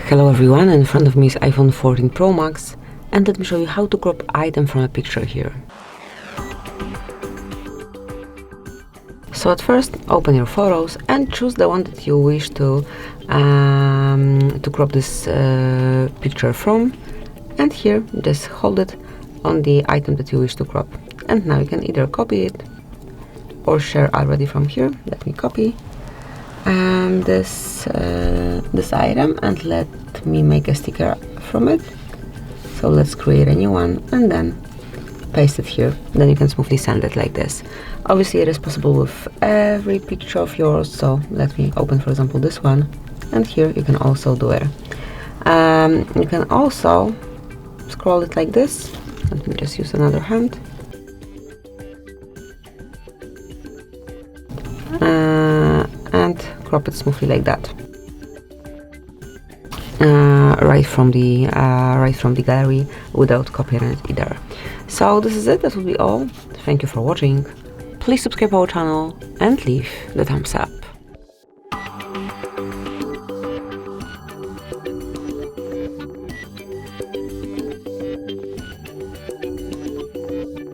Hello everyone, in front of me is iPhone 14 Pro Max, and let me show you how to crop item from a picture here. So at first, open your photos and choose the one that you wish to crop this picture from, and here just hold it on the item that you wish to crop. And now you can either copy it or share already from here. Let me copy this item and let me make a sticker from it. So let's create a new one and then paste it here. Then you can smoothly send it like this. Obviously it is possible with every picture of yours, so let me open for example this one, and here you can also do it. You can also scroll it like this. Let me just use another hand. And crop it smoothly like that, right from the gallery without copying it either. So this is it. That will be all. Thank you for watching. Please subscribe our channel and leave the thumbs up.